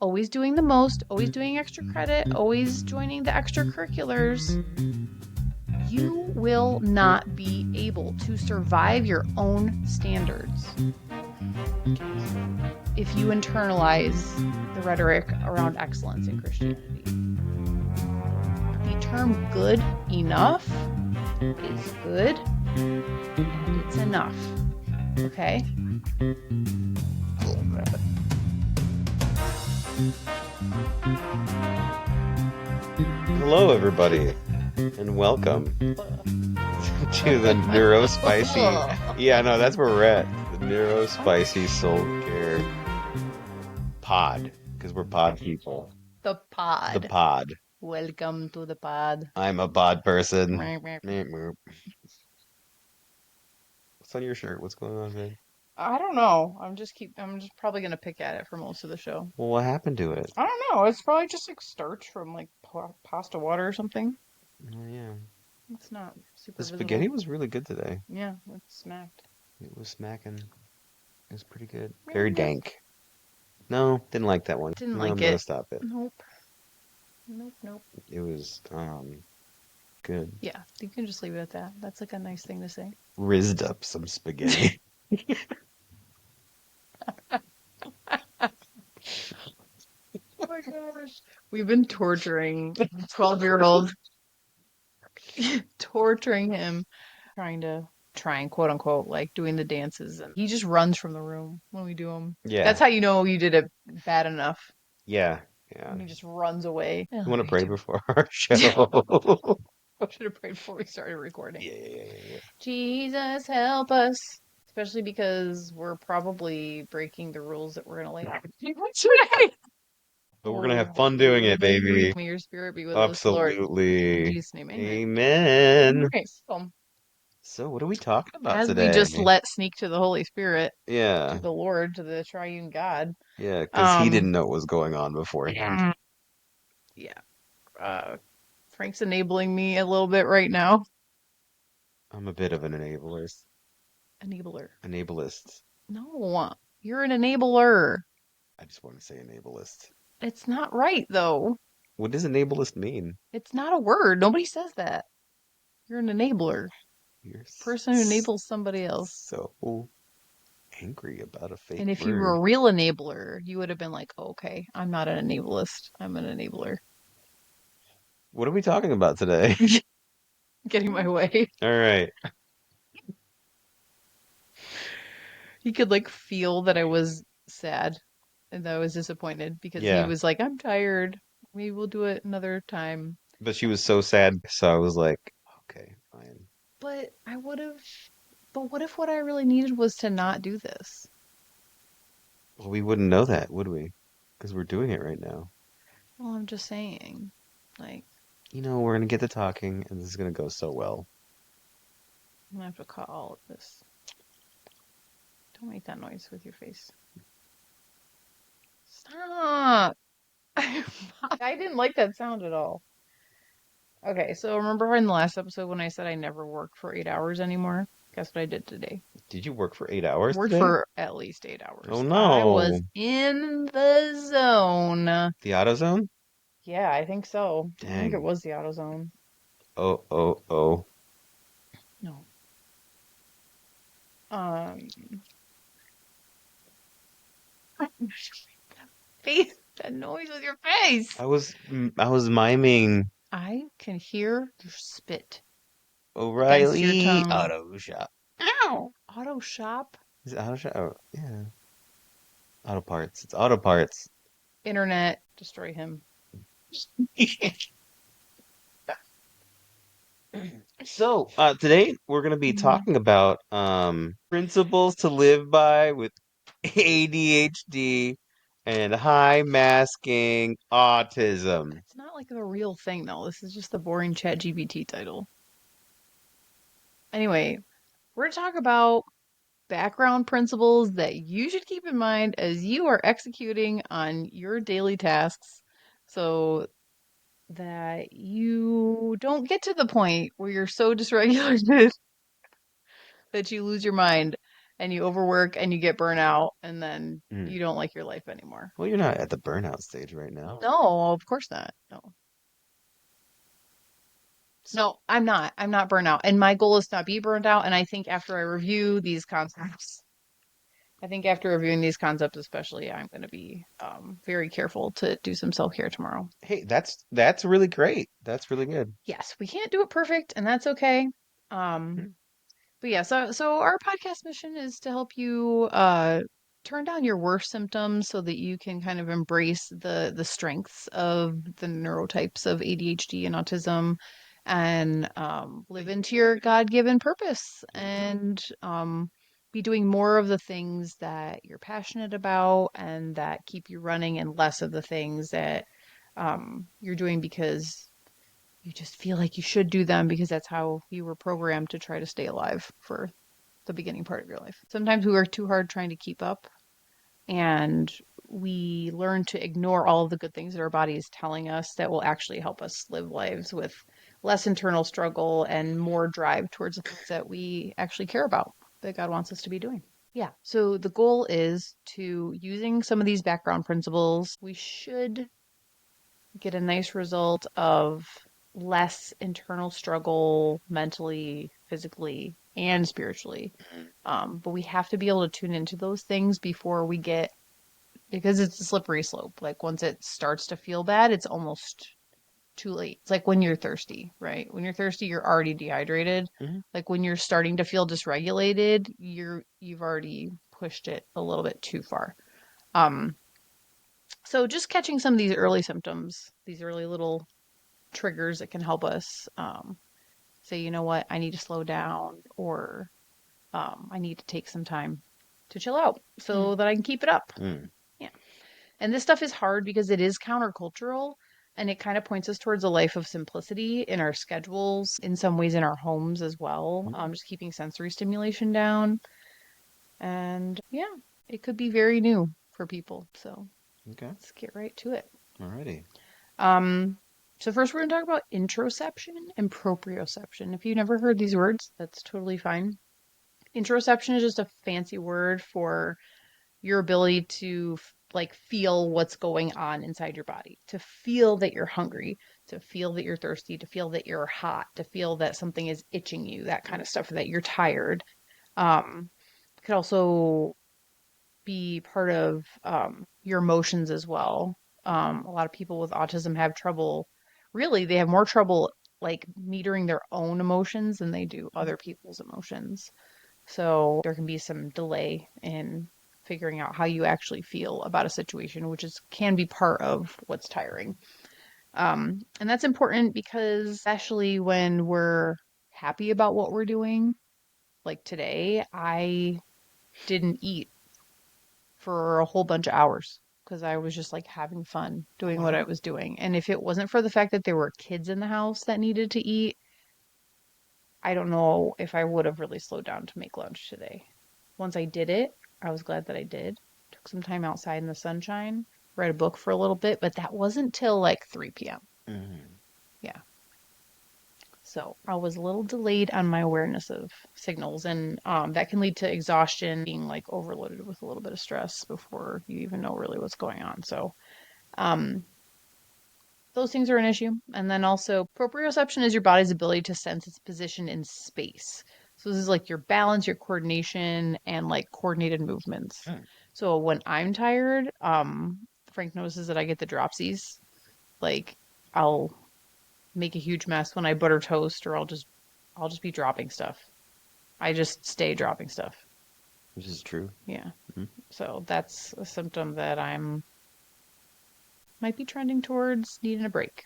always doing the most, always doing extra credit, always joining the extracurriculars, you will not be able to survive your own standards if you internalize the rhetoric around excellence in Christianity. The term good enough is good and it's enough. Okay? Hello, everybody, and welcome to the NeuroSpicy. Yeah, no, that's where we're at. The NeuroSpicy Soul Care Pod, because we're pod people. The pod. The pod. Welcome to the pod. I'm a pod person. I What's on your shirt? What's going on, man? don't know. I'm just probably gonna pick at it for most of the show. Well, what happened to it? I don't know. It's probably just like starch from like pasta water or something. Oh, yeah. It's not super The visible. spaghetti was really good today. Yeah, it smacked. It was smacking. It was pretty good. Very dank. No, didn't like that one. Didn't No, like I'm it. gonna stop it. Nope. It was good. Yeah, you can just leave it at that. That's like a nice thing to say. Rizzed up some spaghetti. Oh my gosh. We've been torturing 12-year-old, torturing him, trying quote unquote, like doing the dances. And he just runs from the room when we do them. Yeah. That's how you know you did it bad enough. Yeah. And he just runs away. You want to pray before our show? I should have prayed before we started recording. Yeah. Jesus, help us. Especially because we're probably breaking the rules that we're going to lay out today. But we're going to have fun doing it, baby. May your spirit be with us, Lord. Absolutely. In Jesus' name, amen. Amen. Okay, So what are we talking about as today? we just let sneak to the Holy Spirit, Yeah. to the Lord, to the triune God. Yeah, because he didn't know what was going on beforehand. Yeah. Frank's enabling me a little bit right now. I'm a bit of an enablerist. Enablist. No, you're an enabler. I just want to say enablist. It's not right, though. What does enablist mean? It's not a word. Nobody says that. You're an enabler. You're Person who enables somebody else. So angry about a fake And if word. you were a real enabler, you would have been like, oh, okay, I'm not an enablist. I'm an enabler. What are we talking about today? Getting my way. All right. He could like feel that I was sad and that I was disappointed because he was like, I'm tired. Maybe we'll do it another time. But she was so sad, so I was like, okay, fine. But what if what I really needed was to not do this? Well, we wouldn't know that, would we? Because we're doing it right now. Well, I'm just saying, like... You know, we're going to get to talking, and this is going to go so well. I'm going to have to cut all of this. Don't make that noise with your face. Stop! I didn't like that sound at all. Okay, so remember in the last episode when I said I never work for 8 hours anymore? Guess what I did today? Did you work for 8 hours Worked today? for at least 8 hours. Oh, no. I was in the zone. The auto zone? Yeah, I think so. Dang. I think it was the auto zone. Oh. No. Face that noise with your face. I was miming. I can hear your spit. O'Reilly Auto Shop. Ow! Auto shop? Is it auto shop? Oh, yeah. Auto parts. It's auto parts. Internet. Destroy him. So, today we're going to be talking about principles to live by with ADHD and high masking autism. It's not like a real thing, though. This is just the boring ChatGPT title. Anyway, we're going to talk about background principles that you should keep in mind as you are executing on your daily tasks so that you don't get to the point where you're so dysregulated that you lose your mind and you overwork and you get burnout and then Mm. you don't like your life anymore. Well, you're not at the burnout stage right now. No, of course not. No. No, I'm not. I'm not burnout. And my goal is to not be burnt out. And I think after I review these concepts, I think after reviewing these concepts, especially, I'm going to be very careful to do some self-care tomorrow. Hey, that's really great. That's really good. Yes, we can't do it perfect, and that's okay. Um, Mm. but yeah, so our podcast mission is to help you turn down your worst symptoms so that you can kind of embrace the strengths of the neurotypes of ADHD and autism and live into your God-given purpose and be doing more of the things that you're passionate about and that keep you running and less of the things that you're doing because you just feel like you should do them because that's how you were programmed to try to stay alive for the beginning part of your life. Sometimes we work too hard trying to keep up and we learn to ignore all of the good things that our body is telling us that will actually help us live lives with less internal struggle and more drive towards the things that we actually care about that God wants us to be doing. Yeah. So the goal is to using some of these background principles, we should get a nice result of less internal struggle mentally, physically, and spiritually. But we have to be able to tune into those things before we get, because it's a slippery slope. Like once it starts to feel bad, it's almost too late. It's like when you're thirsty, right? When you're thirsty, you're already dehydrated. Mhm. Like when you're starting to feel dysregulated, you've already pushed it a little bit too far. Um, so just catching some of these early symptoms, these early little triggers that can help us say, you know what, I need to slow down or I need to take some time to chill out so that I can keep it up. Mm. Yeah. And this stuff is hard because it is countercultural and it kind of points us towards a life of simplicity in our schedules, in some ways in our homes as well, Mm. just keeping sensory stimulation down. And yeah, it could be very new for people. So Okay. let's get right to it. Alrighty. Um, so first we're going to talk about interoception and proprioception. If you've never heard these words, that's totally fine. Interoception is just a fancy word for your ability to like feel what's going on inside your body, to feel that you're hungry, to feel that you're thirsty, to feel that you're hot, to feel that something is itching you, that kind of stuff, that you're tired. It could also be part of your emotions as well. A lot of people with autism have trouble, really, they have more trouble like metering their own emotions than they do other people's emotions. So there can be some delay in figuring out how you actually feel about a situation, which is can be part of what's tiring. And that's important because especially when we're happy about what we're doing, like today, I didn't eat for a whole bunch of hours because I was just like having fun doing what I Wow. was doing. And if it wasn't for the fact that there were kids in the house that needed to eat, I don't know if I would have really slowed down to make lunch today. Once I did it, I was glad that I did. Took some time outside in the sunshine, read a book for a little bit, but that wasn't till like 3 p.m. Mm. Yeah. So I was a little delayed on my awareness of signals, and that can lead to exhaustion, being like overloaded with a little bit of stress before you even know really what's going on. So um, those things are an issue. And then also, proprioception is your body's ability to sense its position in space. So this is like your balance, your coordination, and like coordinated movements. Mm. So when I'm tired, Frank notices that I get the dropsies. Like I'll make a huge mess when I butter toast, or I'll just be dropping stuff. I just stay dropping stuff. This is true. Yeah. Mm. So that's a symptom that I'm might be trending towards needing a break.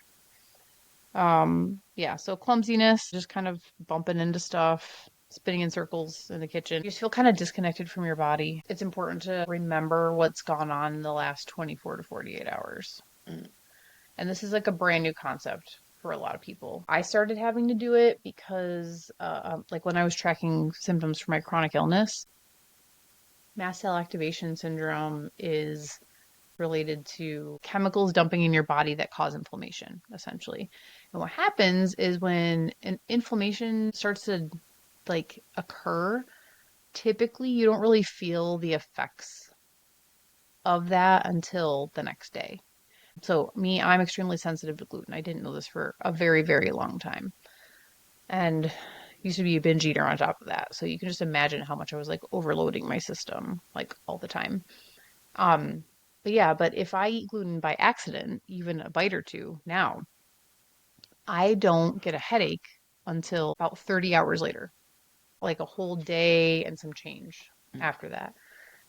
Yeah, so clumsiness, just kind of bumping into stuff, spinning in circles in the kitchen. You just feel kind of disconnected from your body. It's important to remember what's gone on in the last 24 to 48 hours. Mm. And this is like a brand new concept for a lot of people. I started having to do it because, like when I was tracking symptoms for my chronic illness, mast cell activation syndrome is related to chemicals dumping in your body that cause inflammation, essentially. And what happens is when an inflammation starts to like occur, typically you don't really feel the effects of that until the next day. So me, I'm extremely sensitive to gluten. I didn't know this for a very, very long time. And used to be a binge eater on top of that. So you can just imagine how much I was like overloading my system like all the time. Um, but yeah, but if I eat gluten by accident, even a bite or two now, I don't get a headache until about 30 hours later, like a whole day and some change after that.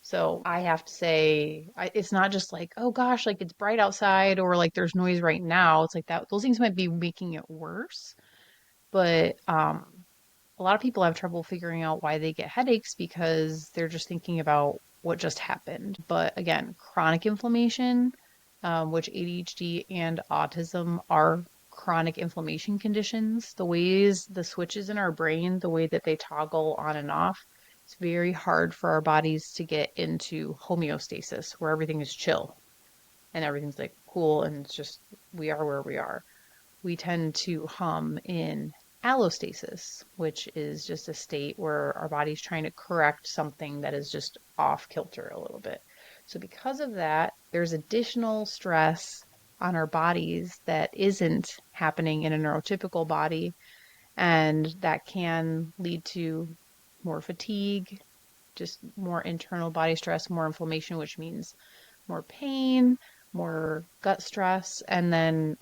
So I have to say, it's not just like, oh gosh, like it's bright outside or like there's noise right now. It's like that. Those things might be making it worse. But a lot of people have trouble figuring out why they get headaches because they're just thinking about what just happened. But again, chronic inflammation, which ADHD and autism are chronic inflammation conditions, the ways the switches in our brain, the way that they toggle on and off, it's very hard for our bodies to get into homeostasis where everything is chill and everything's like cool and it's just we are where we are. We tend to hum in allostasis, which is just a state where our body's trying to correct something that is just off kilter a little bit. So, because of that, there's additional stress on our bodies that isn't happening in a neurotypical body, and that can lead to more fatigue, just more internal body stress, more inflammation, which means more pain, more gut stress, and then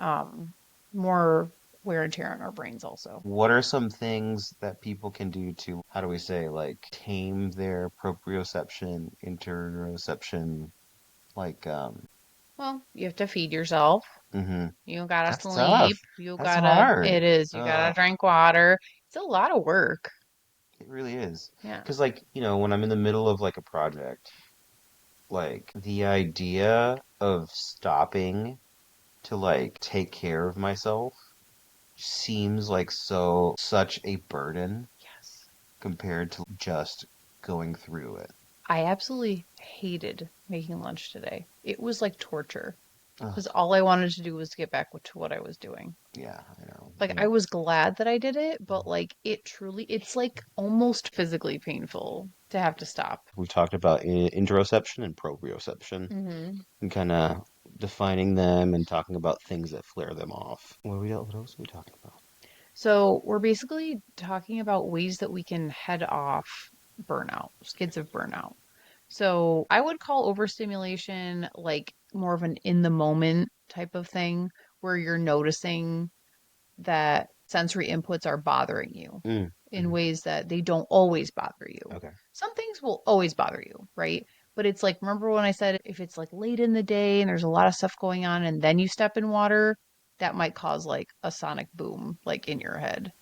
more wear and tear on our brains also. What are some things that people can do to, how do we say, like tame their proprioception, interoception, like Well, you have to feed yourself. hmm You gotta That's tough. sleep. You That's gotta, hard. it is, you gotta drink water. It's a lot of work. It really is. Yeah. Because like, when I'm in the middle of like a project, like the idea of stopping to like take care of myself seems like such a burden Yes. compared to just going through it. I absolutely hated making lunch today. It was like torture Ugh, because all I wanted to do was get back to what I was doing. yeah, I know. Like I was glad that I did it, but like it truly, it's like almost physically painful to have to stop. We've talked about interoception and proprioception Hmm. and kind of defining them and talking about things that flare them off. What else are we talking about? So we're basically talking about ways that we can head off burnout, skids of burnout. So I would call overstimulation like more of an in the moment type of thing where you're noticing that sensory inputs are bothering you Mm, in mhm. ways that they don't always bother you. Okay. Some things will always bother you, right? But it's like, remember when I said if it's like late in the day and there's a lot of stuff going on and then you step in water, that might cause like a sonic boom like in your head.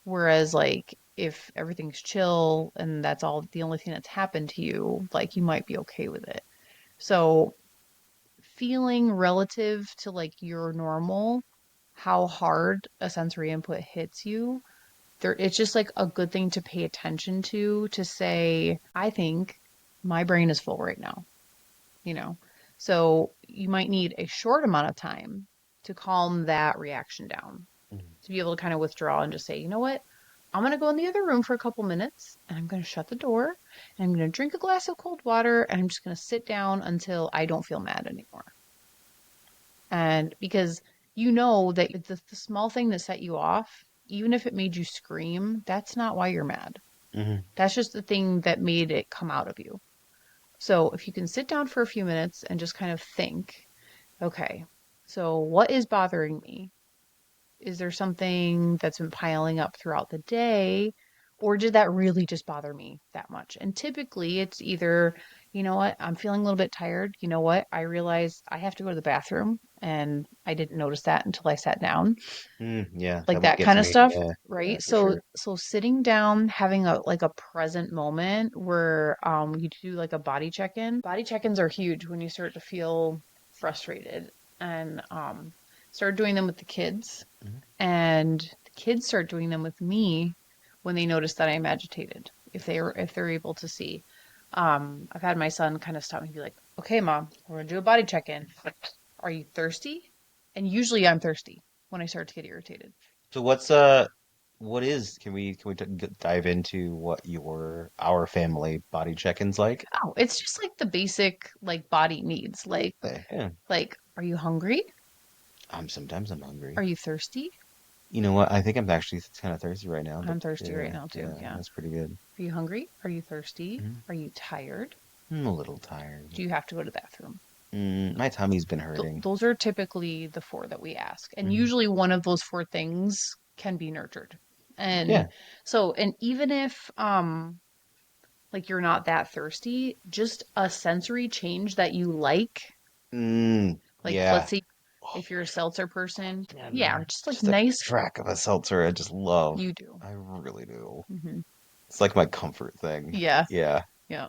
Whereas like if everything's chill and that's all the only thing that's happened to you, like you might be okay with it. So feeling relative to like your normal, how hard a sensory input hits you, it's just like a good thing to pay attention to say, I think my brain is full right now, you know? So you might need a short amount of time to calm that reaction down, Mhm. to be able to kind of withdraw and just say, you know what? I'm going to go in the other room for a couple minutes and I'm going to shut the door and I'm going to drink a glass of cold water and I'm just going to sit down until I don't feel mad anymore. And because you know that the small thing that set you off, even if it made you scream, that's not why you're mad. Mhm. That's just the thing that made it come out of you. So if you can sit down for a few minutes and just kind of think, okay, so what is bothering me? Is there something that's been piling up throughout the day? Or did that really just bother me that much? And typically it's either, you know what, I'm feeling a little bit tired. You know what, I realized I have to go to the bathroom and I didn't notice that until I sat down. Yeah, that Like one that gets kind of me. stuff, Yeah, yeah, right? for So sure. so sitting down, having a like a present moment where you do like a body check-in. Body check-ins are huge when you start to feel frustrated and start doing them with the kids Mhm. and the kids start doing them with me when they notice that I'm agitated. If they're able to see. I've had my son kind of stop me and be like, "Okay, mom, we're gonna do a body check-in. Are you thirsty?" And usually I'm thirsty when I start to get irritated. So what's can we dive into what our family body check-ins like? Oh, it's just like the basic like body needs. Yeah. Are you hungry? Sometimes I'm hungry. Are you thirsty? You know what? I think I'm actually kind of thirsty right now, but I'm thirsty right yeah, now too. yeah, Yeah. that's pretty good. Are you hungry? Are you thirsty? Mhm. Are you tired? I'm a little tired. Do you have to go to the bathroom? My tummy's been hurting. Those are typically the four that we ask. And Hmm. usually one of those four things can be nurtured. And Yeah. and even if like you're not that thirsty, just a sensory change that you like let's Yeah. say Oh, if you're a seltzer person, yeah, or man. just like Just a nice crack of a seltzer, I just love. you do. I really do. Hmm. It's like my comfort thing. Yeah, Yeah. yeah,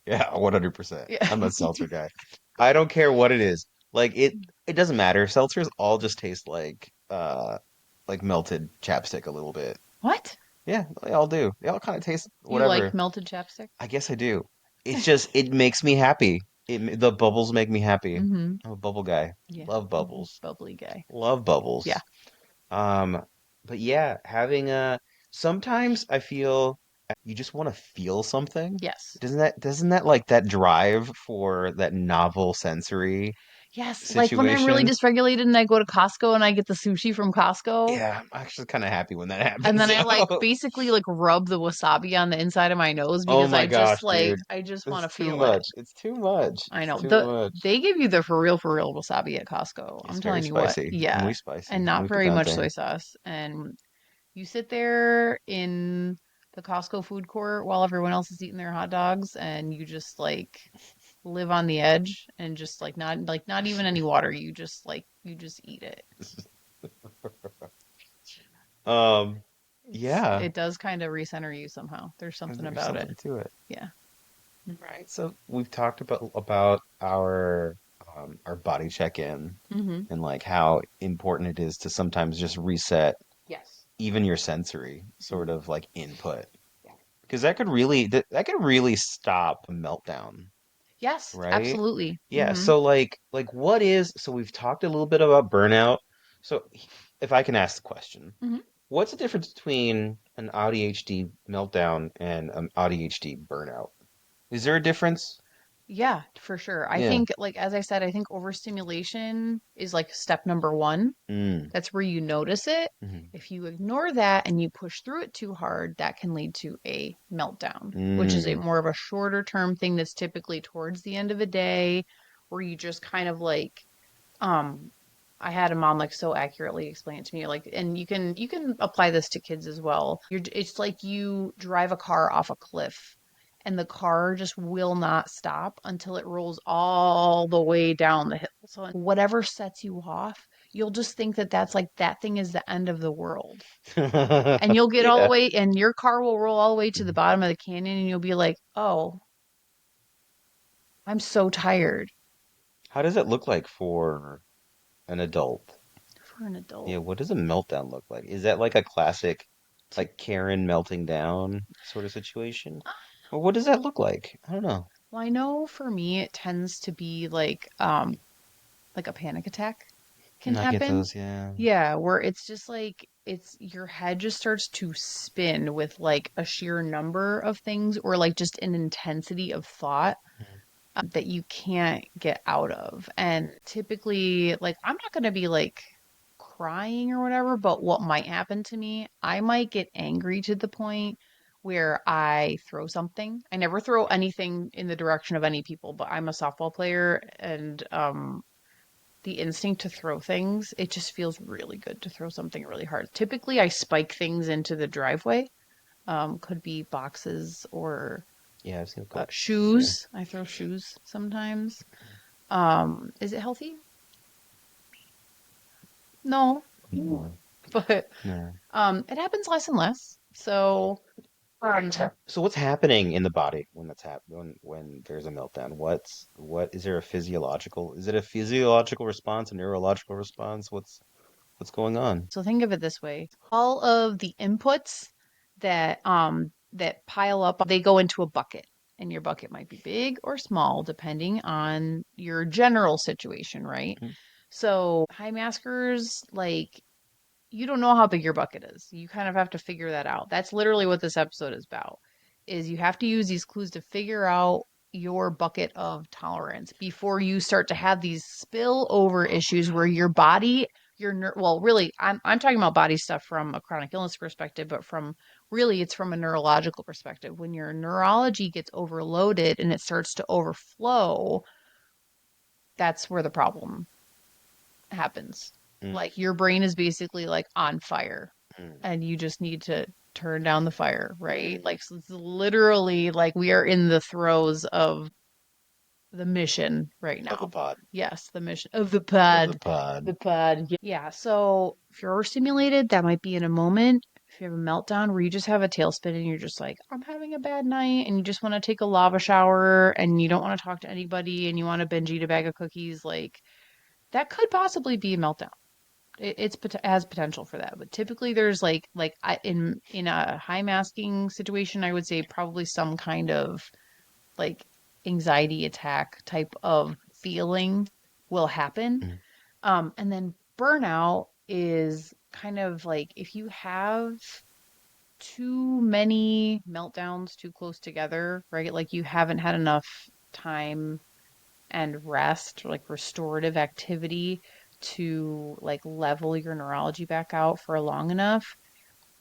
Yeah, 100%. yeah. I'm a seltzer guy. I don't care what it is. Like it doesn't matter. Seltzers all just taste like melted chapstick a little bit. What? Yeah, they all do. They all kind of taste You like whatever. melted chapstick? I guess I do. It's just it makes me happy. The bubbles make me happy. Mm-hmm. I'm a bubble guy. Yeah. Love bubbles. Bubbly guy. Love Yeah. bubbles. Um, but yeah, having a sometimes I feel you just want to feel something. Yes. Doesn't that like that drive for that novel sensory Yes. Like when I'm really situation? dysregulated and I go to Costco and I get the sushi from Costco. Yeah, I'm actually kind of happy when that And happens. then I like So, basically like rub the wasabi on the inside of my nose oh because my gosh, dude. I just want It's to too feel it. much. It's too much. I It's know. too much. They give you the for real wasabi at Costco. It's I'm very telling you what. spicy. Yeah. Muy And spicy. not Muy very much picante. soy sauce. And you sit there in the Costco food court while everyone else is eating their hot dogs and you just like live on the edge and just not even any water. You just eat it. Um, yeah, It does kind of recenter you somehow. There's something there's about it. something to it. Yeah. Right. So we've talked about our body check-in Mm-hmm. and like how important it is to sometimes just reset Yes. even your sensory sort Mhm. of like input Yeah. because that could really stop a meltdown, Yes, right? absolutely. Yeah, Mm-hmm. so like what is so we've talked a little bit about burnout. So if I can ask the question, Mm-hmm. what's the difference between an ADHD meltdown and an ADHD burnout? Is there a difference? Yeah, for sure. I Yeah. think, like, as I said, I think overstimulation is like step number one. Mm. That's where you notice it. Hmm. If you ignore that and you push through it too hard, that can lead to a meltdown, which is a Mm. more of a shorter term thing that's typically towards the end of a day where you just kind of like um I had a mom like so accurately explain it to me like and you can apply this to kids as well. It's like you drive a car off a cliff and the car just will not stop until it rolls all the way down the hill. So whatever sets you off, you'll just think that that's like that thing is the end of the world. And you'll get all the Yeah. way and your car will roll all the way to the Mhm. bottom of the canyon and you'll be like, "Oh, I'm so tired How does it look like for an adult? for an Yeah, adult." what does a meltdown look like? Is that like a classic, like Karen melting down sort of situation? Or what does that look like? I don't know. Well, I know for me it tends to be like a panic attack can I get happen. those, yeah. Yeah, where it's just like it's your head just starts to spin with like a sheer number of things or like just an intensity of thought that you can't get out of. And typically, like I'm not going to be like crying or whatever, but what might happen to me, I might get angry to the point where I throw something. I never throw anything in the direction of any people, but I'm a softball player and the instinct to throw things, it just feels really good to throw something really hard. Typically, I spike things into the driveway. Could be boxes or Yeah, I've seen a couple. Yeah. shoes. I throw shoes sometimes. Is it healthy? No, No. but No. it happens less and less. So, um, So what's happening in the body when when there's a meltdown? What is it a physiological response, a neurological response? What's going on? so think of it this way. All of the inputs that pile up, they go into a bucket. And your bucket might be big or small depending on your general situation, right? Mhm. So high maskers, like you don't know how big your bucket is. You kind of have to figure that out. That's literally what this episode is about. Is you have to use these clues to figure out your bucket of tolerance before you start to have these spillover issues where your body, well, really, I'm talking about body stuff from a chronic illness perspective, but from really it's from a neurological perspective. When your neurology gets overloaded and it starts to overflow, that's where the problem happens. Mm, Like your brain is basically like on fire mm. and you just need to turn down the fire, right? Like so it's literally like we are in the throes of the mission right Of the now. pod. Yes, the mission of the Of the pod. pod. The pod. Yeah. So if you're overstimulated, that might be in a moment. If you have a meltdown where you just have a tailspin and you're just like, I'm having a bad night, and you just want to take a lava shower and you don't want to talk to anybody and you want to binge eat a bag of cookies, like that could possibly be a meltdown. Has potential for that, but typically there's in a high masking situation, I would say probably some kind of like anxiety attack type of feeling will happen. Mm, And then burnout is kind of like if you have too many meltdowns too close together, right? Like you haven't had enough time and rest, or like restorative activity to like level your neurology back out for long enough,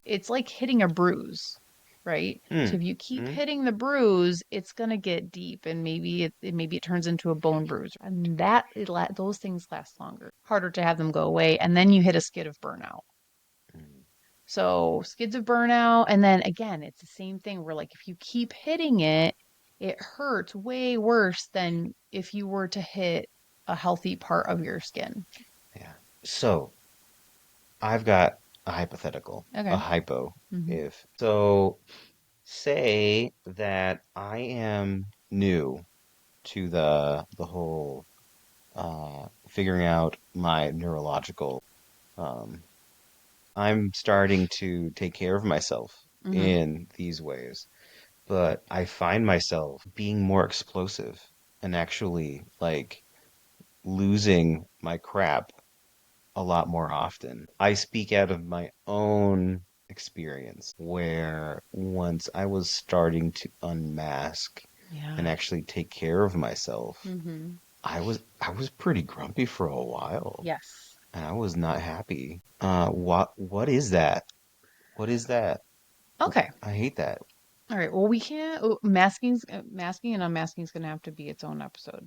it's like hitting a bruise, right? So mm, if you keep mm. hitting the bruise, it's gonna get deep, and maybe it turns into a bone bruise, and those things last longer, harder to have them go away, and then you hit a skid of burnout. Mm. So skids of burnout, and then again, it's the same thing where like if you keep hitting it, it hurts way worse than if you were to hit a healthy part of your skin. Yeah. So I've got a hypothetical, a Okay. hypo. Hmm. If so, say that I am new to the whole figuring out my neurological. Um, I'm starting to take care of myself Hmm. in these ways, but I find myself being more explosive and actually like losing my crap a lot more often. I speak out of my own experience where once I was starting to unmask and Yeah. actually take care of myself, Hmm. I was pretty grumpy for a while Yes. and I was not happy. What is that? What is that? Okay. I hate that. All right. Well, we can't. Masking and unmasking is going to have to be its own episode. Oh,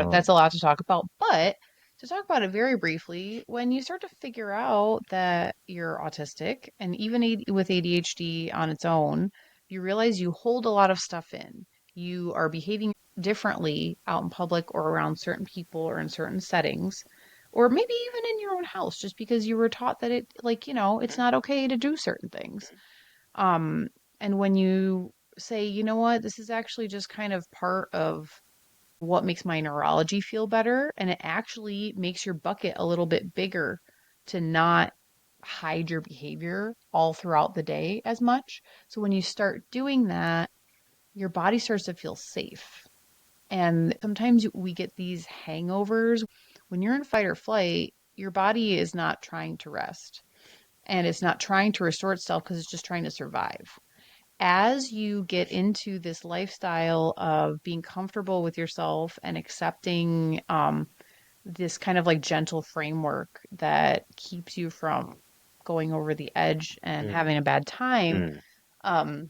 That's a lot to talk about. But to talk about it very briefly, when you start to figure out that you're autistic, and even with ADHD on its own, you realize you hold a lot of stuff in. You are behaving differently out in public or around certain people or in certain settings, or maybe even in your own house, just because you were taught that it's not okay to do certain things. Um, and when you say, you know what, this is actually just kind of part of what makes my neurology feel better, and it actually makes your bucket a little bit bigger to not hide your behavior all throughout the day as much. So when you start doing that, your body starts to feel safe. And sometimes we get these hangovers. When you're in fight or flight, your body is not trying to rest and it's not trying to restore itself because it's just trying to survive. As you get into this lifestyle of being comfortable with yourself and accepting this kind of like gentle framework that keeps you from going over the edge and mm, having a bad time, mm. um,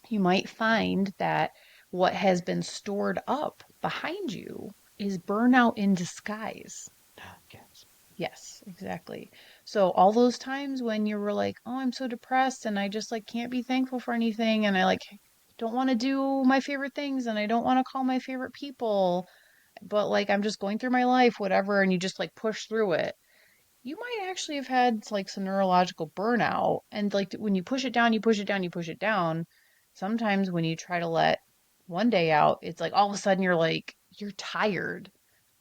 you might find that what has been stored up behind you is burnout in disguise. Yes. Yes, exactly. So all those times when you were like, "Oh, I'm so depressed and I just like can't be thankful for anything and I like don't want to do my favorite things and I don't want to call my favorite people, but like I'm just going through my life, whatever," and you just like push through it. You might actually have had like some neurological burnout and like when you push it down, you push it down, you push it down. Sometimes when you try to let one day out, it's like all of a sudden you're tired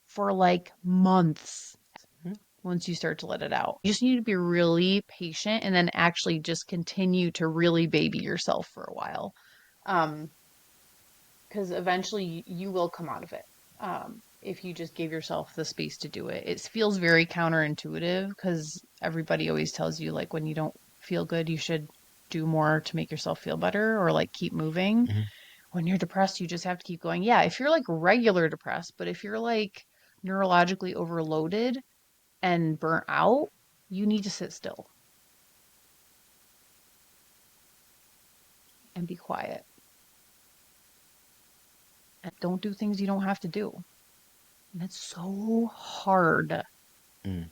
for like months Mm. once you start to let it out. You just need to be really patient and then actually just continue to really baby yourself for a while. Um, because eventually you will come out of it. If you just give yourself the space to do it. It feels very counterintuitive because everybody always tells you like when you don't feel good, you should do more to make yourself feel better or like keep moving. Mm-hmm. When you're depressed, you just have to keep going. Yeah, if you're like regular depressed, but if you're like neurologically overloaded and burnt out, you need to sit still and be quiet and don't do things you don't have to do. And it's so hard, Mm.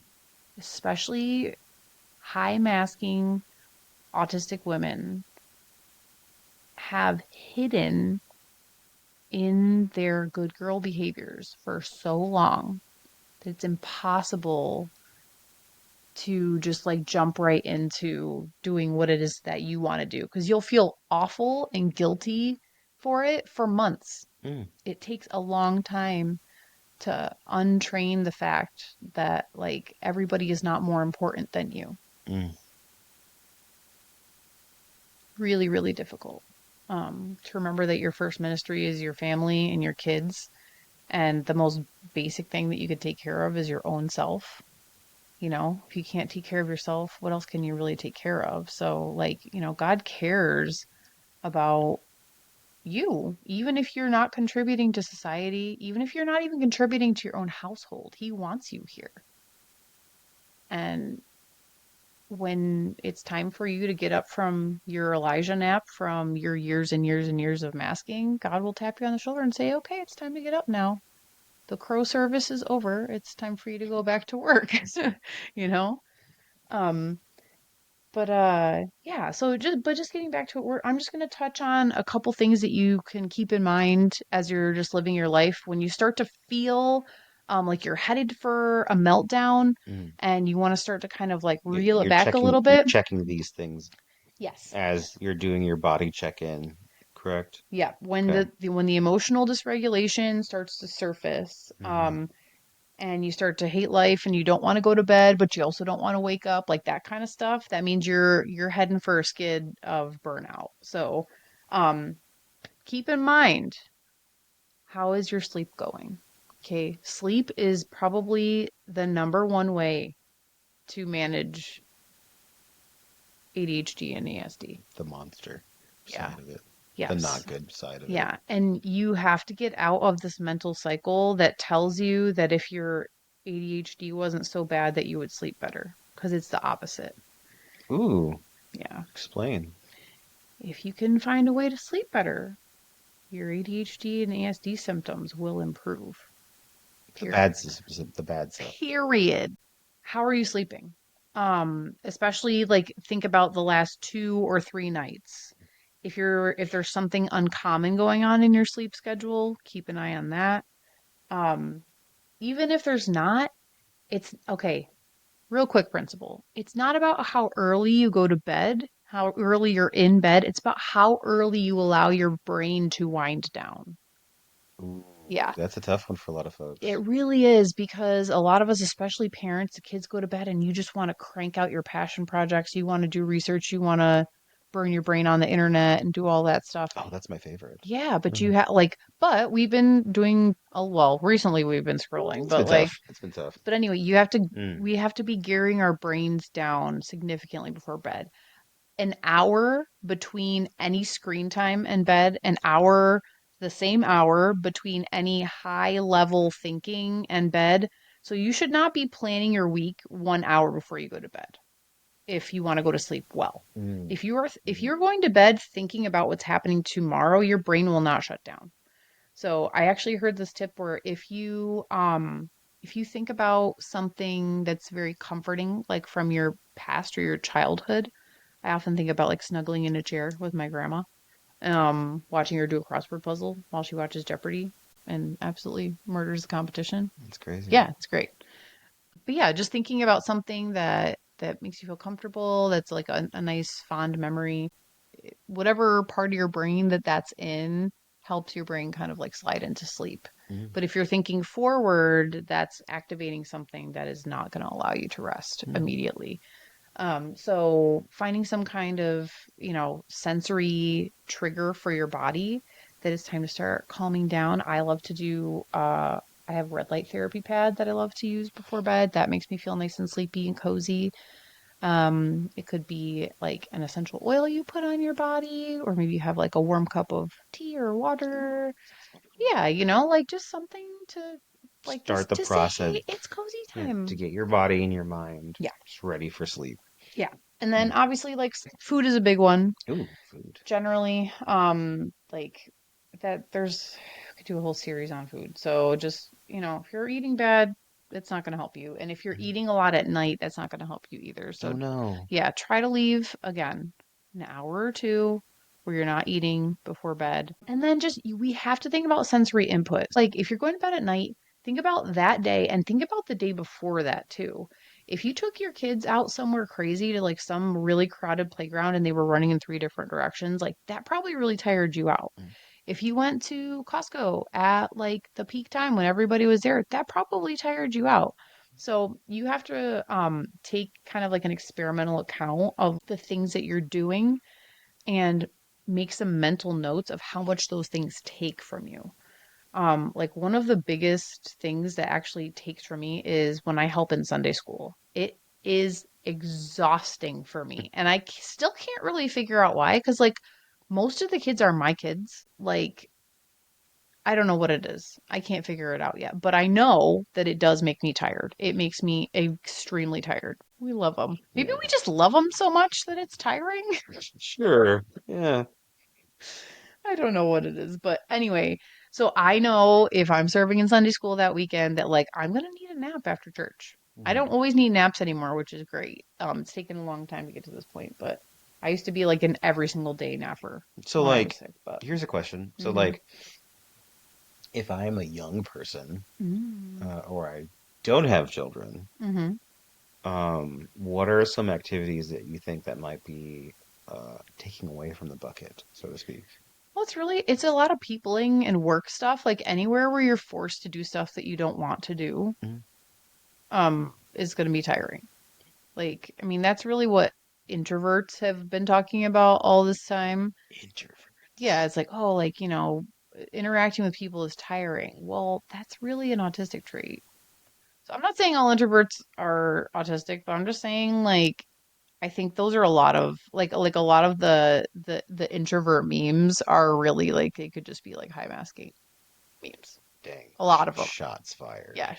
especially high masking autistic women have hidden in their good girl behaviors for so long that it's impossible to just like jump right into doing what it is that you want to do because you'll feel awful and guilty for it for months. Mm. It takes a long time to untrain the fact that like everybody is not more important than you. Mm. Really, really difficult. To remember that your first ministry is your family and your kids, and the most basic thing that you could take care of is your own self. You know, if you can't take care of yourself, what else can you really take care of? So, like, you know, God cares about you, even if you're not contributing to society, even if you're not even contributing to your own household, He wants you here. And when it's time for you to get up from your Elijah nap, from your years and years and years of masking, God will tap you on the shoulder and say, okay, it's time to get up now. The crow service is over. It's time for you to go back to work. you know? Um, yeah, so just getting back to it, I'm just going to touch on a couple things that you can keep in mind as you're just living your life when you start to feel like you're headed for a meltdown Mm. and you want to start to kind of like You're, reel it you're back a checking little you're bit. checking these things Yes. as you're doing your body check-in, correct? Yeah, when Okay. when the emotional dysregulation starts to surface, Mm-hmm. and you start to hate life and you don't want to go to bed, but you also don't want to wake up, like that kind of stuff, that means you're heading for a skid of burnout. So, um, keep in mind, how is your sleep going? Okay, sleep is probably the number one way to manage ADHD and ASD. The monster Yeah. side of it, the Yes. not good side of it. Yeah. And you have to get out of this mental cycle that tells you that if your ADHD wasn't so bad that you would sleep better, because it's the opposite. Ooh, Yeah. explain. If you can find a way to sleep better, your ADHD and ASD symptoms will improve. Period. The bad stuff. Period. How are you sleeping? Especially like think about the last 2 or 3 nights. If there's something uncommon going on in your sleep schedule, keep an eye on that. Um, Even if there's not, it's okay. Real quick principle. It's not about how early you go to bed, how early you're in bed. It's about how early you allow your brain to wind down. Ooh, Yeah. that's a tough one for a lot of It folks. really is because a lot of us, especially parents, the kids go to bed and you just want to crank out your passion projects. You want to do research. You want to burn your brain on the internet and do all that stuff. Oh, that's my favorite. Yeah, but you Mhm. have like, but we've been doing, well, recently we've been scrolling, It's but been like, tough. It's been tough. but anyway, Mm. we have to be gearing our brains down significantly before bed. An hour between any screen time and bed, the same hour between any high level thinking and bed. So you should not be planning your week 1 hour before you go to bed if you want to go to sleep well. Mm. If you're going to bed thinking about what's happening tomorrow, your brain will not shut down. So I actually heard this tip where if you think about something that's very comforting, like from your past or your childhood, I often think about like snuggling in a chair with my grandma, watching her do a crossword puzzle while she watches Jeopardy and absolutely murders the competition. It's crazy. Yeah, it's great. But yeah, just thinking about something that makes you feel comfortable, that's like a nice fond memory, whatever part of your brain that's in helps your brain kind of like slide into sleep. Mm. But if you're thinking forward, that's activating something that is not going to allow you to rest Mm. immediately. So finding some kind of, sensory trigger for your body that it's time to start calming down. I love to do I have red light therapy pad that I love to use before bed. That makes me feel nice and sleepy and cozy. It could be like an essential oil you put on your body, or maybe you have like a warm cup of tea or water. Yeah, like just something to like Start the to say, process. hey, it's cozy Yeah, to time. get your body and your mind Yeah, just ready for sleep. yeah. And then Mm. obviously like food is a big one. Ooh, food. Generally, like that there's we could do a whole series on food. So just, if you're eating bad, it's not going to help you. And if you're Mhm. eating a lot at night, that's not going to help you either. Oh So no. yeah, try to leave again an hour or two where you're not eating before bed. And then just we have to think about sensory input. Like if you're going to bed at night, think about that day and think about the day before that too. If you took your kids out somewhere crazy to like some really crowded playground and they were running in three different directions, like that probably really tired you out. Mm. If you went to Costco at like the peak time when everybody was there, that probably tired you out. So you have to take kind of like an experimental account of the things that you're doing and make some mental notes of how much those things take from you. Like one of the biggest things that actually takes from me is when I help in Sunday school. It is exhausting for me. And I still can't really figure out why, because like most of the kids are my kids. Like, I don't know what it is. I can't figure it out yet, but I know that it does make me tired. It makes me extremely tired. We love them. Maybe Yeah. we just love them so much that it's tiring. Sure. Yeah. I don't know what it is, but anyway, so I know if I'm serving in Sunday school that weekend that like I'm gonna need a nap after church. I Mhm. don't always need naps anymore, which is great. It's taken a long time to get to this point, but I used to be like an every single day napper So when I was like, sick. But here's a question. So hmm like, if I'm a young person, mm or I don't have children, hmm what are some activities that you think that might be taking away from the bucket, so to speak? Well, it's a lot of peopling and work stuff. Like anywhere where you're forced to do stuff that you don't want to do, Mhm. is going to be tiring. Like, I mean, that's really what introverts have been talking about all this time. Yeah, Introverts. it's like, oh, like, interacting with people is tiring. Well, that's really an autistic trait. So I'm not saying all introverts are autistic, but I'm just saying like I think those are a lot of like a lot of the introvert memes are really like they could just be like high masking memes. Dang. A lot of them. Shots fired Yeah.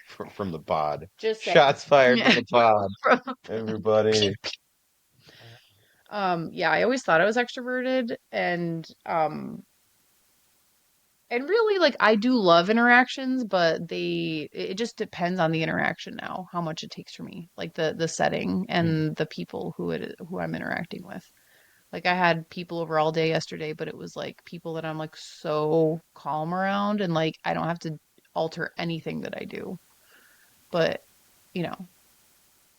from the pod. Just saying. Shots fired from Yeah. the pod. From- Everybody. yeah, I always thought I was extroverted and really like I do love interactions, but it just depends on the interaction now, how much it takes for me, like the setting Mhm. and the people who I'm interacting with. Like I had people over all day yesterday, but it was like people that I'm like so calm around and like I don't have to alter anything that I do. But, you know,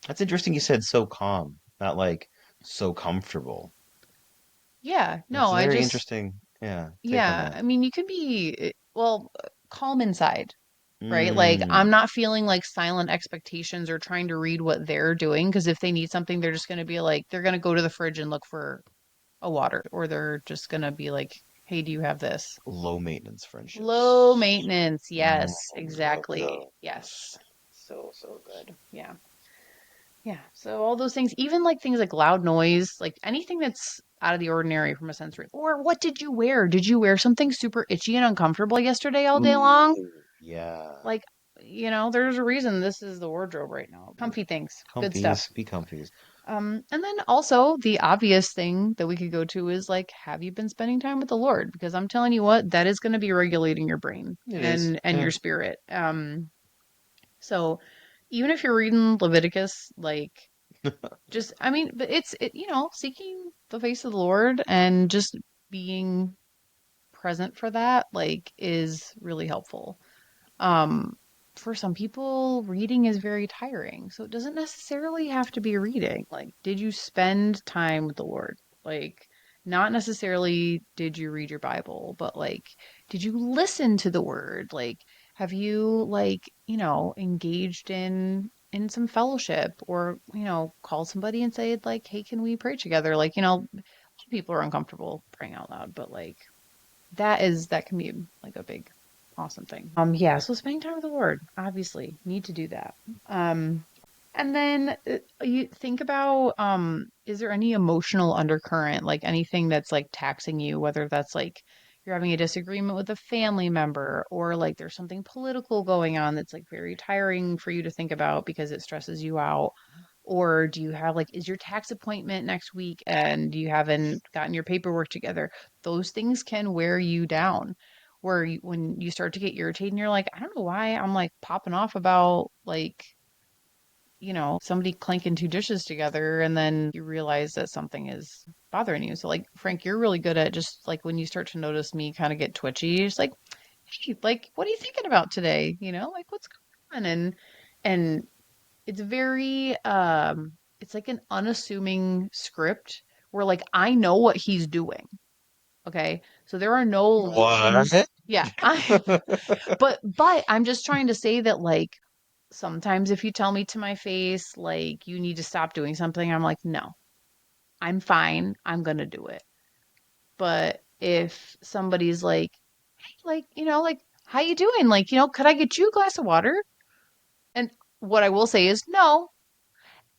That's interesting you said so calm, not like so comfortable. yeah, no, That's a I very just interesting, yeah, take on yeah, that. I mean, you can be calm inside, right? Like Mm, I'm not feeling like silent expectations or trying to read what they're doing because if they need something, they're just going to be like they're going to go to the fridge and look for a water or they're just going to be like, "Hey, do you have this?" low maintenance Low friendships. maintenance. Mm, Yes, love exactly. those. Yes. So, so good. Yeah. Yeah. So all those things, even like things like loud noise, like anything that's out of the ordinary from a sensory. Or what did you wear? Did you wear something super itchy and uncomfortable yesterday all day long? Ooh, yeah. Like, there's a reason this is the wardrobe right now. Comfy things. Good stuff. Comfies, be comfies. And then also the obvious thing that we could go to is like, have you been spending time with the Lord? Because I'm telling you what, that is going to be regulating your brain It is, and yeah. your spirit. So even if you're reading Leviticus, like just, I mean, but seeking the face of the Lord and just being present for that, like, is really helpful. Um, for some people, reading is very tiring. So it doesn't necessarily have to be reading. Like, did you spend time with the Lord? Like, not necessarily did you read your Bible, but like, did you listen to the word? Like, have you engaged in some fellowship or, called somebody and said like, "Hey, can we pray together?" Like, people are uncomfortable praying out loud, but like that can be like a big Awesome thing. Yeah, so spending time with the Lord, obviously, need to do that. And then you think about is there any emotional undercurrent, like anything that's like taxing you, whether that's like you're having a disagreement with a family member or like there's something political going on that's like very tiring for you to think about because it stresses you out? Or do you have like, is your tax appointment next week and you haven't gotten your paperwork together? Those things can wear you down. Where when you start to get irritated and you're like, I don't know why I'm like popping off about like somebody clanking two dishes together and then you realize that something is bothering you. So like Frank, you're really good at just like when you start to notice me kind of get twitchy, it's like, hey, like what are you thinking about today? Like what's going on? And it's very it's like an unassuming script where like I know what he's doing. Okay. So there are no What? yeah, I but I'm just trying to say that like sometimes if you tell me to my face, like, you need to stop doing something, I'm like, no, I'm fine. I'm going to do it. But if somebody's like, hey, like, like, how you doing? Like, could I get you a glass of water? And what I will say is, no,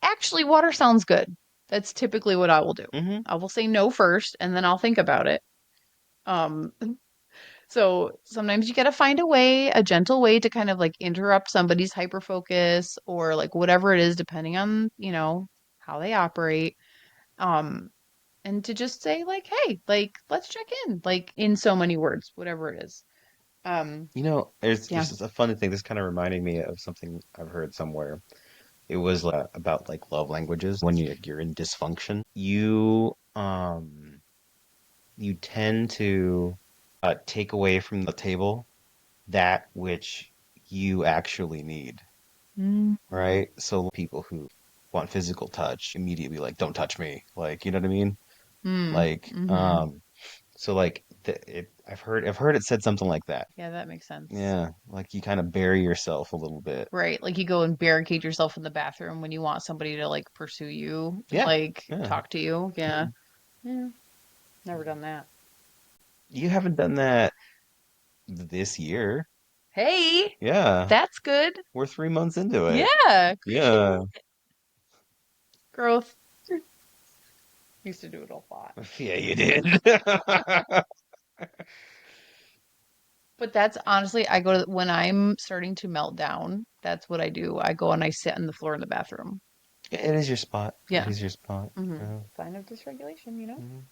actually, water sounds good. That's typically what I will do. Hmm. I will say no first, and then I'll think about it. Um, So sometimes you got to find a way, a gentle way to kind of like interrupt somebody's hyper focus or like whatever it is, depending on, how they operate. Um, and to just say like, hey, like, let's check in, like in so many words, whatever it is. Um, yeah. There's a funny thing. This kind of reminding me of something I've heard somewhere. It was about like love languages. When you're in dysfunction, you tend to take away from the table that which you actually need, Mm, right? So people who want physical touch immediately like, don't touch me, like, you know what I mean? Like, mm-hmm. so like I've heard it said something like that. Yeah, that makes sense. Yeah, like you kind of bury yourself a little bit. Right. Like you go and barricade yourself in the bathroom when you want somebody to like pursue you and Yeah, like yeah. talk to you. Yeah. Yeah. Never done that. You haven't done that this year. Hey, Yeah, that's good. we're 3 months into it. Yeah, Yeah. growth. Used to do it a lot. Yeah, you did. But that's honestly, I go to when I'm starting to melt down, that's what I do. I go and I sit on the floor in the bathroom. It is your spot. It Yeah. is your spot. Hmm. Yeah. Sign of dysregulation. Mhm.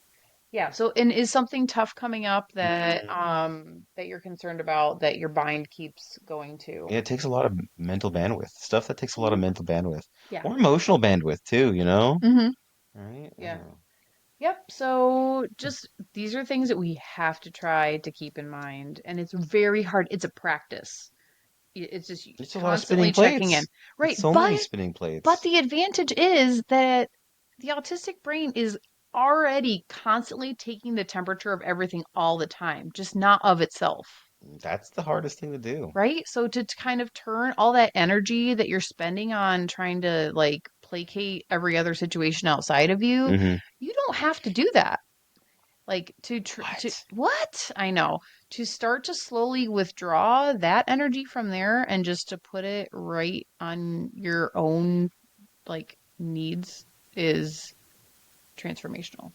Yeah. So, and is something tough coming up that you're concerned about that your mind keeps going to? Yeah, it takes a lot of mental bandwidth. Stuff that takes a lot of Hmm. mental bandwidth. Yeah. Or emotional bandwidth too, you know? Hmm. Right? Yeah. Yep. So just these are things that we have to try to keep in mind, and it's very hard. It's a practice. It's just It's a lot of spinning constantly checking in. plates. It's Right. so many spinning But plates. the advantage is that the autistic brain is already constantly taking the temperature of everything all the time, just not of itself. That's the hardest thing to do. Right? So to kind of turn all that energy that you're spending on trying to like placate every other situation outside of you, Hmm. you don't have to do that. Like to What? what? I know. To start to slowly withdraw that energy from there and just to put it right on your own like needs is transformational,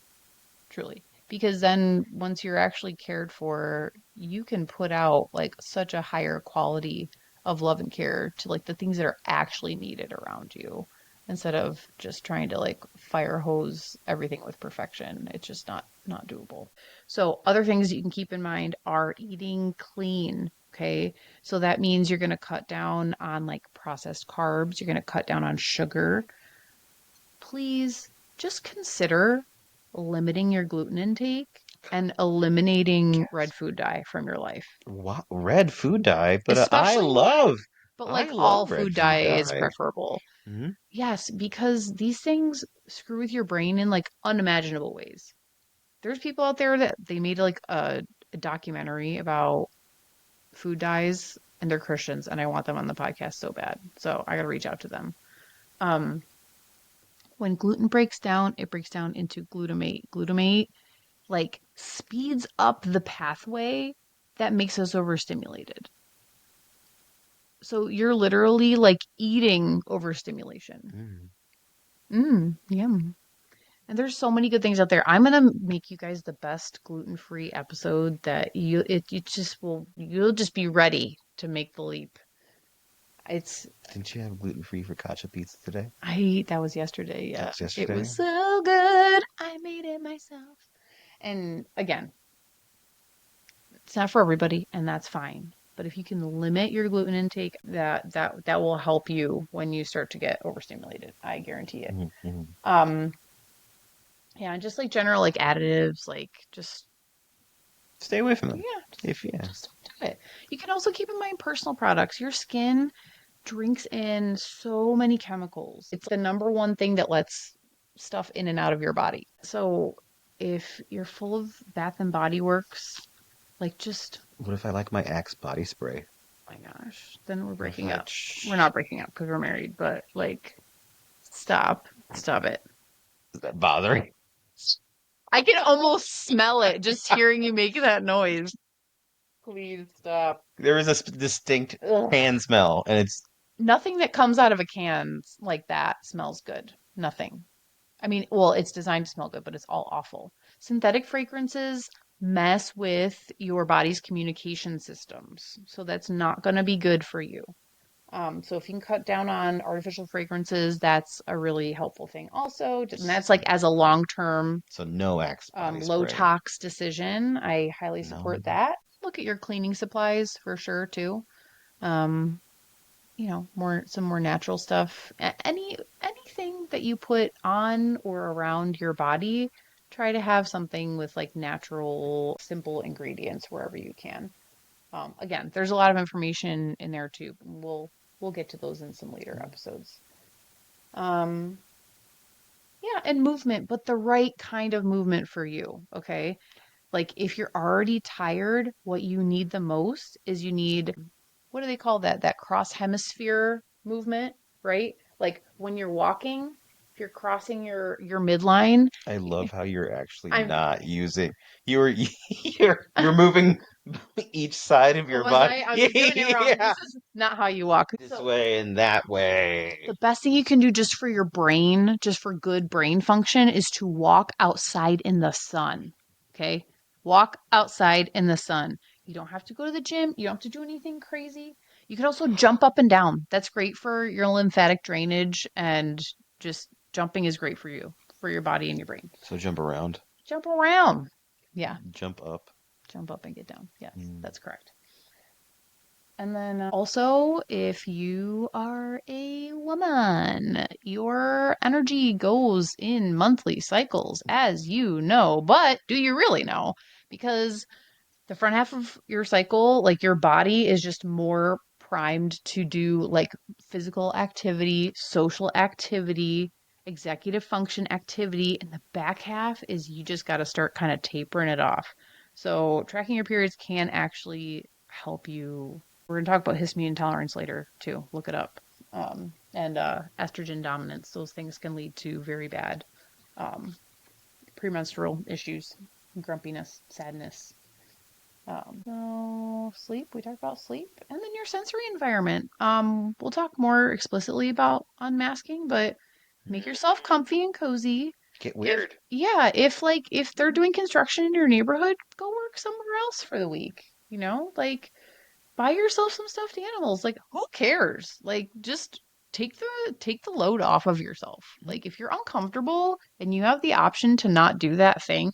truly. Because then once you're actually cared for, you can put out like such a higher quality of love and care to like the things that are actually needed around you instead of just trying to like fire hose everything with perfection. It's just not doable. So other things that you can keep in mind are eating clean. Okay. So that means you're going to cut down on like processed carbs. You're going to cut down on sugar. Please just consider limiting your gluten intake and eliminating red Gasp. food dye from your life. What? Red food dye, but Especially, but I like all love red food food dye is dye. preferable. Hmm. Yes, because these things screw with your brain in like unimaginable ways. There's people out there that they made like a documentary about food dyes and they're Christians and I want them on the podcast so bad. So I got to reach out to them. Um, when gluten breaks down, it breaks down into glutamate. Glutamate like speeds up the pathway. that makes us overstimulated. So you're literally like eating overstimulation. Yum. And there's so many good things out there. I'm gonna make you guys the best gluten-free episode that you just will, you'll just be ready to make the leap. It's Didn't you have gluten-free focaccia pizza today? that was yesterday. That Yeah. was It yesterday? was so good. I made it myself. And again, it's not for everybody, and that's fine. But if you can limit your gluten intake, that will help you when you start to get overstimulated. I guarantee it. Mm-hmm. Um, yeah, and just like general like additives, like just Stay away from yeah, them. just don't do it. You can also keep in mind personal products. Your skin drinks in so many chemicals. It's the number one thing that lets stuff in and out of your body. So if you're full of Bath and Body Works, like just What if I like my Axe body spray? my gosh, then we're What if breaking I... up. We're not breaking up because we're married, but like, stop, stop it. Is that bothering? I can almost smell it just hearing you make that noise. Please stop. There is a distinct Ugh. pan smell, and it's... Nothing that comes out of a can like that smells good. Nothing. I mean, well, it's designed to smell good, but it's all awful. Synthetic fragrances mess with your body's communication systems, so that's not going to be good for you. So if you can cut down on artificial fragrances, that's a really helpful thing. Also, and that's like as a long-term, So no Axe body low spray. tox decision. I highly No. support that. Look at your cleaning supplies for sure too. Um, some more natural stuff. Anything that you put on or around your body, try to have something with like natural, simple ingredients wherever you can. Again, there's a lot of information in there too. We'll get to those in some later episodes. Um, yeah, and movement, but the right kind of movement for you, okay? Like if you're already tired, what you need the most is you need, what do they call that? That cross hemisphere movement, right? Like when you're walking, if you're crossing your midline, I love how you're actually I'm not using... You're you're moving each side of your was body. I was doing it wrong. Yeah. This is not how you walk. This So way and that way. the best thing you can do just for your brain, just for good brain function, is to walk outside in the sun. Okay? Walk outside in the sun. You don't have to go to the gym. You don't have to do anything crazy. You can also jump up and down. That's great for your lymphatic drainage, and just jumping is great for you, for your body and your brain. So jump around. Jump around. Yeah, Jump up. jump up and get down. Yes, Mm. that's correct. And then also, if you are a woman, your energy goes in monthly cycles, as you know. But do you really know? Because the front half of your cycle, like your body is just more primed to do like physical activity, social activity, executive function activity. And the back half is you just got to start kind of tapering it off. So tracking your periods can actually help you. We're going to talk about histamine intolerance later too. Look it up. And estrogen dominance. Those things can lead to very bad um, premenstrual issues, grumpiness, sadness, so sleep, we talked about sleep, and then your sensory environment. We'll talk more explicitly about unmasking, but make yourself comfy and cozy. Get If weird. yeah, if they're doing construction in your neighborhood, go work somewhere else for the week. Like buy yourself some stuffed animals. Like who cares? Like just take the load off of yourself. Like if you're uncomfortable and you have the option to not do that thing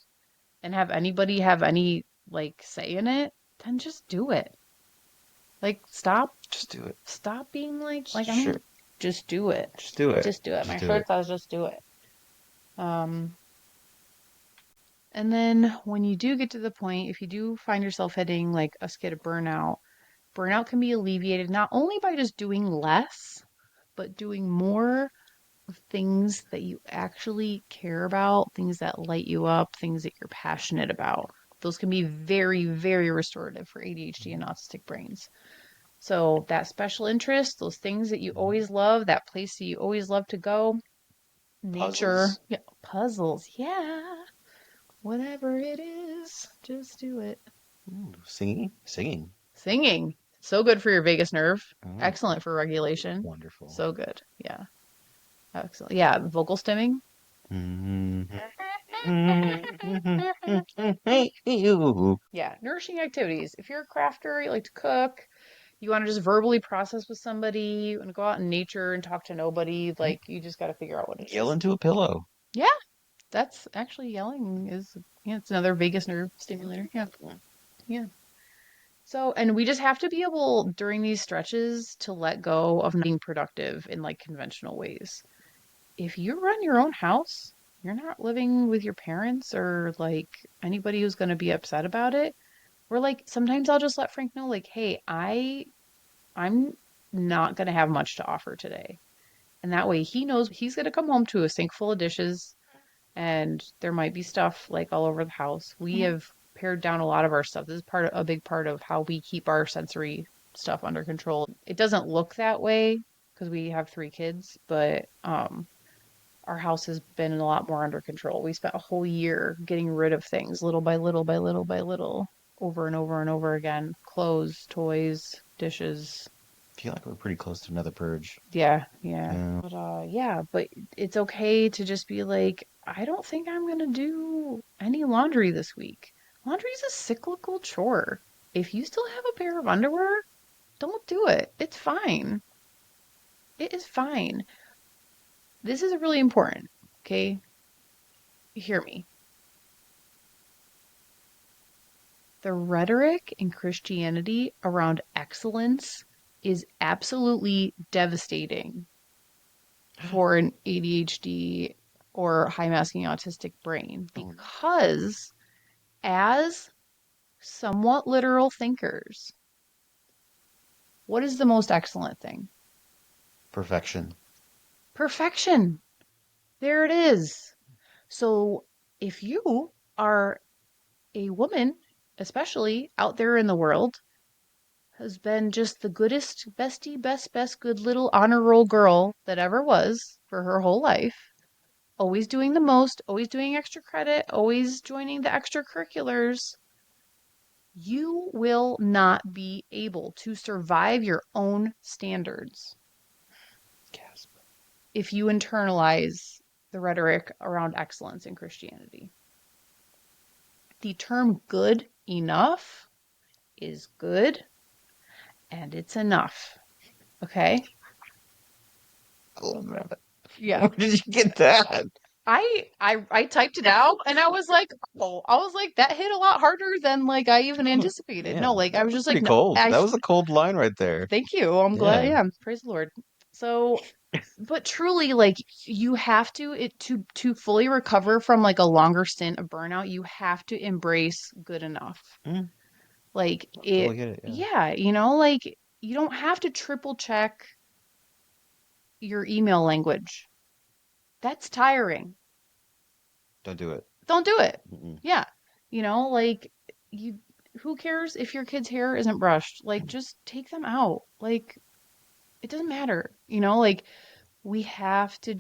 and have anybody have any like say in it, then just do it. Like Just do it. stop being like Sure. I'm just do it. Just do it. Just do it. Just My do short it. says just do it. Um and then when you do get to the point, if you do find yourself hitting like a skid of burnout, burnout can be alleviated not only by just doing less, but doing more of things that you actually care about, things that light you up, things that you're passionate about. Those can be very, very restorative for ADHD and autistic brains. So that special interest, those things that you always love, that place that you always love to go, nature, Puzzles. yeah, puzzles, yeah, whatever it is, just do it. Ooh, singing? Singing. So good for your vagus nerve. Oh, Excellent for regulation. wonderful. So good. Yeah. Excellent. Yeah. Vocal stimming. Yeah. Nourishing activities. If you're a crafter, you like to cook, you want to just verbally process with somebody, you want to go out in nature and talk to nobody, like you just got to figure out what it Yell is. into a pillow. Yeah. That's actually yelling is, yeah, it's another vagus nerve stimulator. Yeah. Yeah. So, and we just have to be able during these stretches to let go of being productive in like conventional ways. If you run your own house, you're not living with your parents or like anybody who's going to be upset about it. Or like sometimes I'll just let Frank know like, "Hey, I'm not going to have much to offer today." And that way he knows he's going to come home to a sink full of dishes and there might be stuff like all over the house. We have pared down a lot of our stuff. This is a big part of how we keep our sensory stuff under control. It doesn't look that way because we have 3 kids, but our house has been a lot more under control. We spent a whole year getting rid of things little by little by little by little, over and over and over again. Clothes, toys, dishes. I feel like we're pretty close to another purge. Yeah, yeah. Yeah. But yeah, but it's okay to just be like, I don't think I'm gonna do any laundry this week. Laundry is a cyclical chore. If you still have a pair of underwear, don't do it. It's fine. It is fine. This is really important, okay? Hear me. The rhetoric in Christianity around excellence is absolutely devastating for an ADHD or high masking autistic brain because, as somewhat literal thinkers, what is the most excellent thing? Perfection. Perfection. There it is. So if you are a woman, especially out there in the world, has been just the goodest, bestie, best, good little honor roll girl that ever was for her whole life, always doing the most, always doing extra credit, always joining the extracurriculars, you will not be able to survive your own standards Gasp. if you internalize the rhetoric around excellence in Christianity. The term good enough is good and it's enough. Okay? I love that. Yeah. Where did you get that? I typed it out and I was like, oh, I was like, that hit a lot harder than like I even anticipated. Yeah, No, like I that was was just like, pretty no, cold. That was a cold line right there. thank you. I'm glad. Yeah. Yeah, praise the Lord. So, but truly, like you have to to fully recover from like a longer stint of burnout, you have to embrace good enough. Mm, Like totally it, get it. Yeah. yeah, like you don't have to triple check your email language. That's tiring. Don't do it. Don't do it. Mm-mm. Yeah. Like you who cares if your kid's hair isn't brushed? Like just take them out. Like it doesn't matter. Like we have to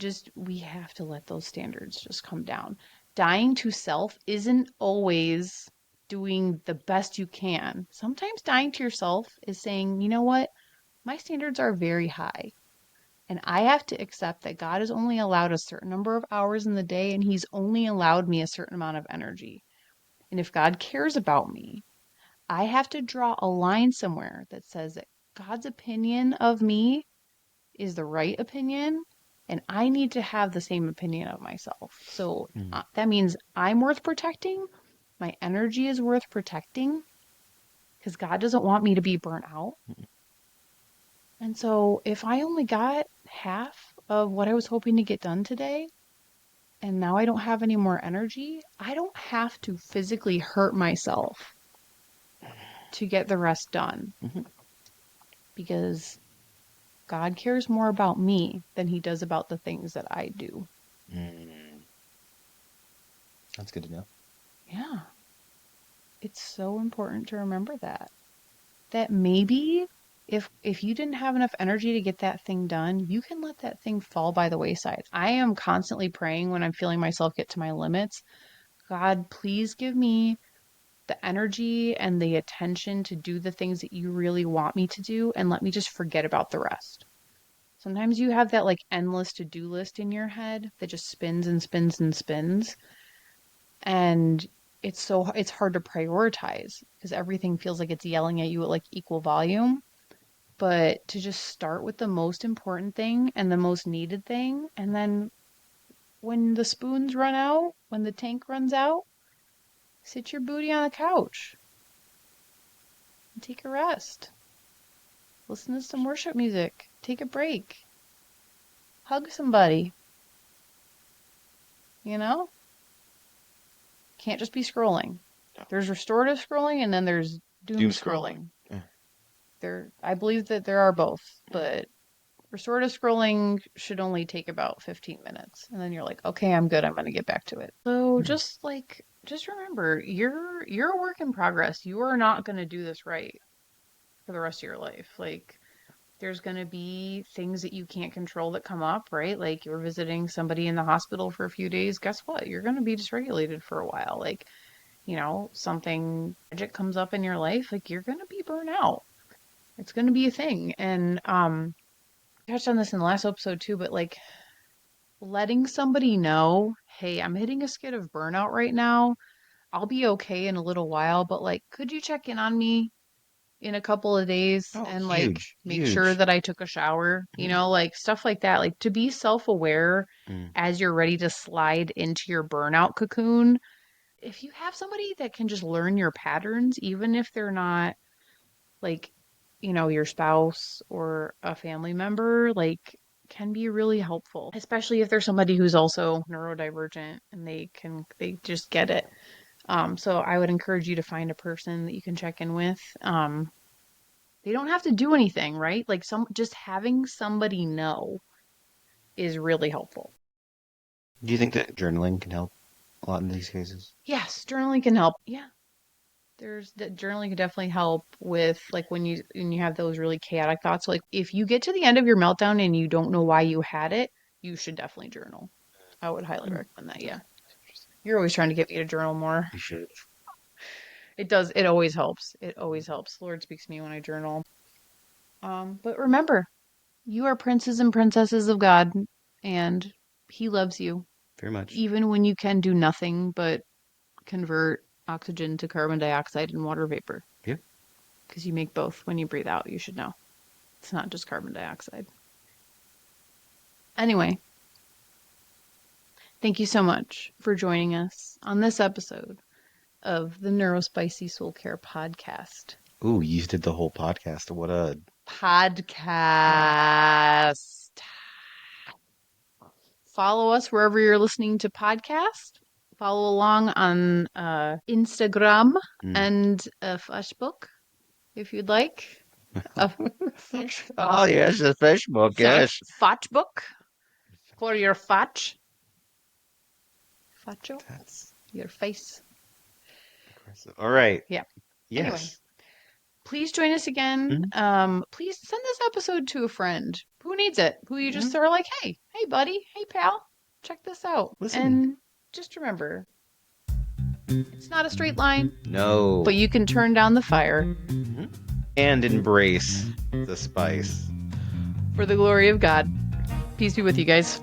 let those standards just come down. Dying to self isn't always doing the best you can. Sometimes dying to yourself is saying, you know what? My standards are very high. And I have to accept that God has only allowed a certain number of hours in the day, and He's only allowed me a certain amount of energy. And if God cares about me, I have to draw a line somewhere that says that God's opinion of me is the right opinion, and I need to have the same opinion of myself. So Mm. that means I'm worth protecting. My energy is worth protecting because God doesn't want me to be burnt out. And so if I only got half of what I was hoping to get done today, and now I don't have any more energy, I don't have to physically hurt myself to get the rest done Mhm. because God cares more about me than He does about the things that I do. Mm. That's good to know. Yeah. It's so important to remember that maybe if you didn't have enough energy to get that thing done, you can let that thing fall by the wayside. I am constantly praying when I'm feeling myself get to my limits. God, please give me the energy and the attention to do the things that you really want me to do and let me just forget about the rest. Sometimes you have that like endless to-do list in your head that just spins and spins and spins. And it's hard to prioritize because everything feels like it's yelling at you at like equal volume. But to just start with the most important thing and the most needed thing, and then when the spoons run out, when the tank runs out, sit your booty on the couch and take a rest. Listen to some worship music. Take a break. Hug somebody. You know? Can't just be scrolling. There's restorative scrolling and then there's doom scrolling. Yeah. I believe that there are both, but restorative scrolling should only take about 15 minutes. And then you're like, okay, I'm good. I'm going to get back to it. So just remember, you're a work in progress. You are not going to do this right for the rest of your life. Like, there's going to be things that you can't control that come up, right? Like you're visiting somebody in the hospital for a few days. Guess what? You're going to be dysregulated for a while. Like, something tragic comes up in your life, like you're going to be burnt out. It's going to be a thing. And I touched on this in the last episode too, but like letting somebody know, hey, I'm hitting a skid of burnout right now. I'll be okay in a little while, but like, could you check in on me in a couple of days and like make sure that I took a shower, like stuff like that, like to be self-aware as you're ready to slide into your burnout cocoon. If you have somebody that can just learn your patterns, even if they're not like, your spouse or a family member, like can be really helpful, especially if there's somebody who's also neurodivergent and they just get it. So I would encourage you to find a person that you can check in with. They don't have to do anything, right? Like just having somebody know is really helpful. Do you think that journaling can help a lot in these cases? Yes, journaling can help. Yeah. Journaling can definitely help with like when you have those really chaotic thoughts. Like if you get to the end of your meltdown and you don't know why you had it, you should definitely journal. I would highly recommend that. Yeah. You're always trying to get me to journal more. You should. It does. It always helps. It always helps. Lord speaks to me when I journal. But remember, you are princes and princesses of God, and He loves you. Very much. Even when you can do nothing but convert oxygen to carbon dioxide and water vapor. Yeah. Because you make both when you breathe out, you should know. It's not just carbon dioxide. Anyway, thank you so much for joining us on this episode of the NeuroSpicy Soul Care Podcast. Ooh, you did the whole podcast. What a podcast. Follow us wherever you're listening to podcasts. Follow along on Instagram and Facebook if you'd like. Oh, yes, the Facebook, yes. Fotchbook for your fotch. Facho? That's your face. aggressive. All right. Yeah. Yes. Anyway, please join us again. Please send this episode to a friend who needs it, who you just are like, hey, buddy, hey, pal, check this out. Listen. And just remember, it's not a straight line. No. But you can turn down the fire. And embrace the spice. For the glory of God. Peace be with you guys.